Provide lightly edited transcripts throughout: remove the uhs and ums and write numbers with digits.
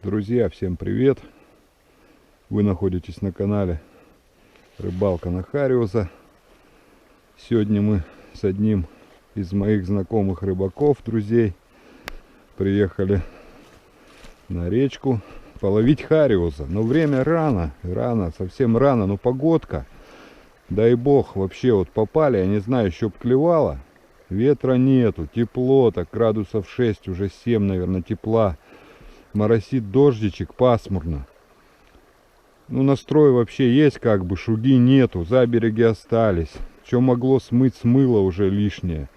Друзья, всем привет! Вы находитесь на канале Рыбалка на Хариуса. Сегодня мы с одним из моих знакомых рыбаков, друзей, приехали на речку половить хариуса. Но время рано, совсем рано, но погодка, дай бог, вообще вот попали, я не знаю, еще б клевало. Ветра нету, тепло, так градусов 6, уже 7, наверное, тепла. Моросит дождичек, пасмурно. Ну, настрой вообще есть, как бы, шуги нету, забереги остались. Что могло смыть, смыло уже лишнее.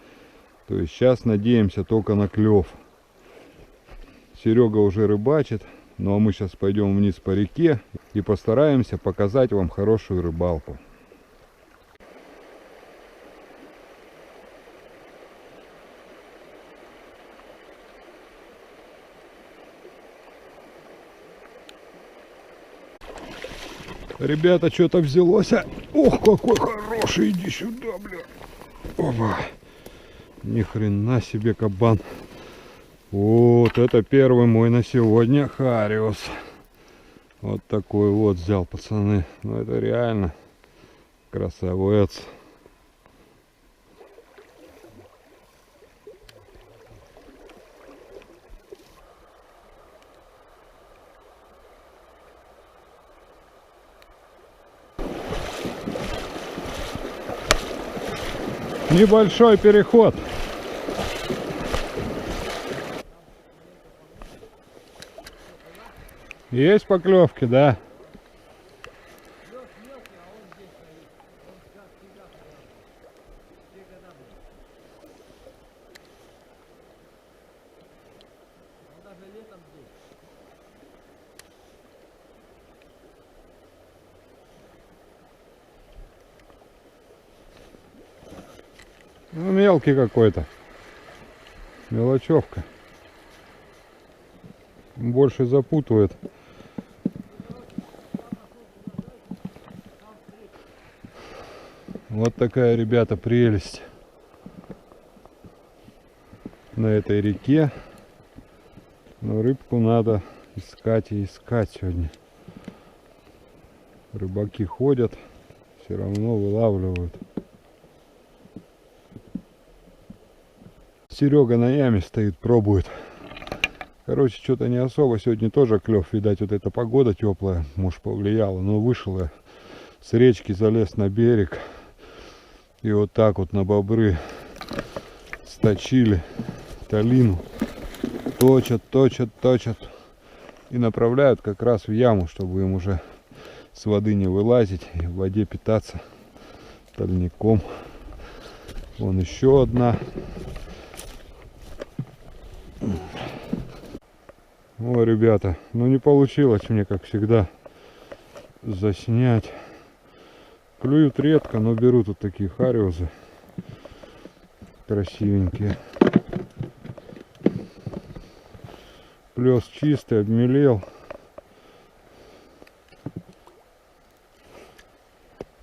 То есть сейчас надеемся только на клев. Серега уже рыбачит, ну а мы сейчас пойдем вниз по реке и постараемся показать вам хорошую рыбалку. Ребята, что-то взялось. Ох, какой хороший, иди сюда, бля. Опа. Ни хрена себе кабан. Вот это первый мой на сегодня хариус. Вот такой вот взял, пацаны. Ну это реально красавец. Небольшой переход. Есть поклевки, да? Ну, мелкий какой-то. Мелочевка. Больше запутывает. Вот такая, ребята, прелесть на этой реке. Но рыбку надо искать и искать сегодня. Рыбаки ходят, все равно вылавливают. Серега на яме стоит, пробует. Короче, что-то не особо. Сегодня тоже клев, видать, вот эта погода теплая, может, повлияла. Но вышел я с речки, залез на берег. И вот так вот на бобры сточили талину. Точат. И направляют как раз в яму, чтобы им уже с воды не вылазить и в воде питаться тальником. Вон еще одна. О, ребята, ну не получилось мне, как всегда, заснять. Клюют редко, но беру тут такие хариусы красивенькие. Плес чистый, обмелел.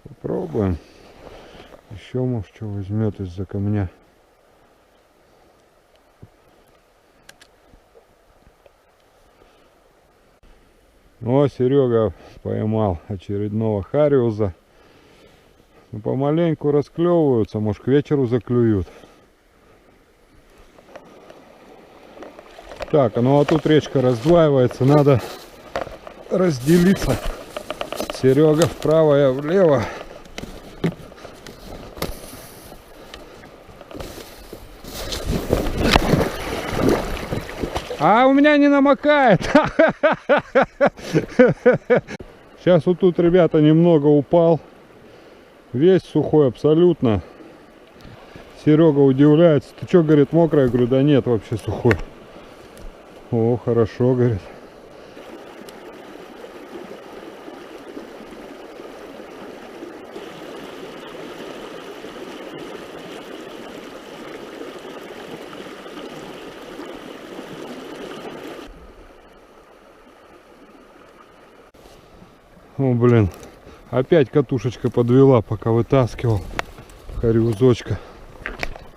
Попробуем. Еще, может, что возьмет из-за камня. О, Серега поймал очередного хариуса. Ну, помаленьку расклевываются, может, к вечеру заклюют. Так, ну а тут речка раздваивается, надо разделиться. Серега вправо, я влево. А у меня не намокает. Сейчас вот тут, ребята, немного упал. Весь сухой абсолютно. Серега удивляется. Ты что, говорит, мокрый? Я говорю, да нет, вообще сухой. О, хорошо, говорит. О, блин. Опять катушечка подвела, пока вытаскивал хариузочка.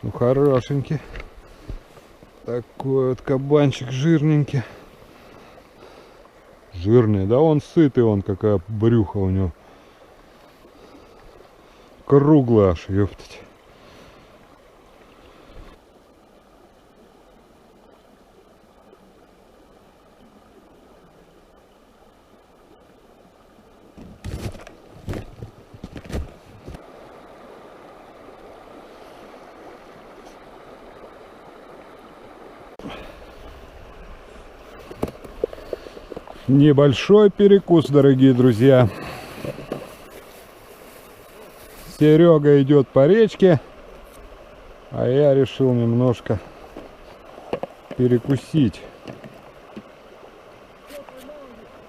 Ну, хорошенький. Такой вот кабанчик жирненький. Жирный. Да он сытый, он какая брюха у него. Круглый аж, ёптать. Небольшой перекус, дорогие друзья. Серега идет по речке, а я решил немножко перекусить.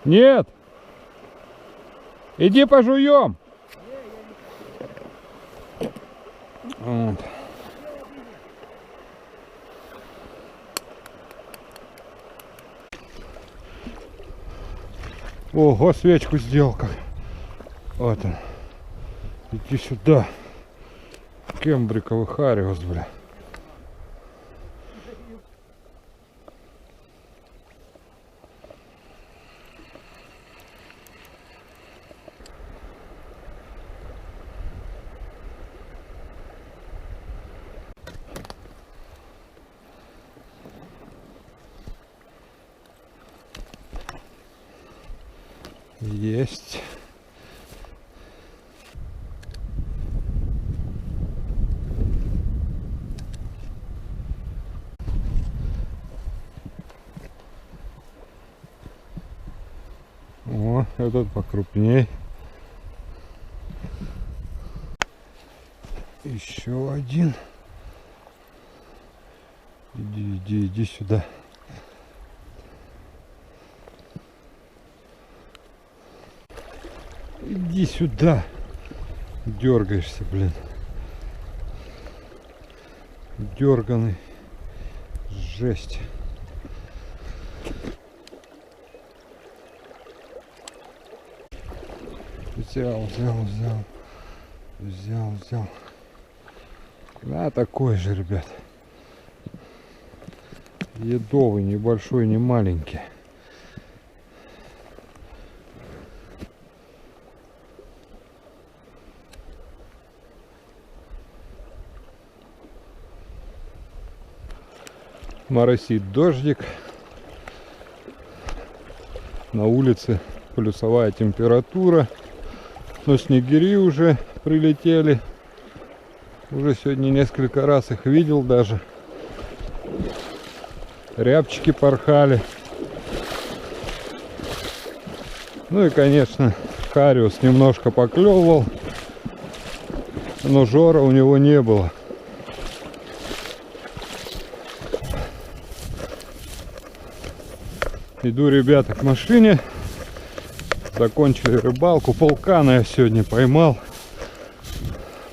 Нет! Иди пожуем! Вот. Ого, свечку сделал как. Вот он. Иди сюда. Кембриковый хариус, бля. Есть. О, этот покрупней. Еще один. Иди сюда. Иди сюда. Дергаешься, блин. Дерганый. Жесть. Взял. Да, такой же, ребят. Едовый, небольшой, не маленький. Моросит дождик. На улице плюсовая температура. Но снегири уже прилетели. Уже сегодня несколько раз их видел даже. Рябчики порхали. Ну и, конечно, хариус немножко поклевывал. Но жора у него не было. Иду, ребята, к машине. Закончили рыбалку. Полкана я сегодня поймал.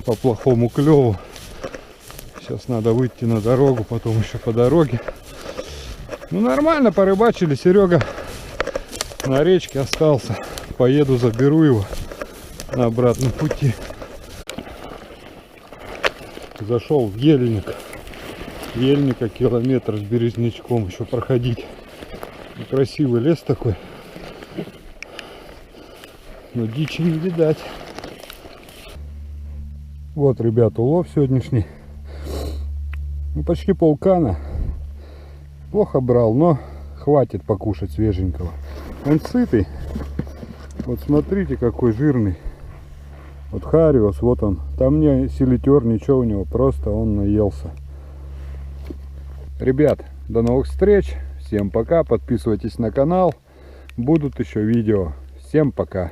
По плохому клеву. Сейчас надо выйти на дорогу, потом еще по дороге. Ну нормально порыбачили. Серега на речке остался. Поеду, заберу его на обратном пути. Зашел в ельник. Ельника километр с березнячком еще проходить. Красивый лес такой. Но дичи не видать. Вот, ребят, улов сегодняшний. Ну, почти полкана. Плохо брал, но хватит покушать свеженького. Он сытый. Вот смотрите, какой жирный. Вот хариус, вот он. Там не селитер, ничего у него. Просто он наелся. Ребят, до новых встреч. Всем пока. Подписывайтесь на канал. Будут еще видео. Всем пока.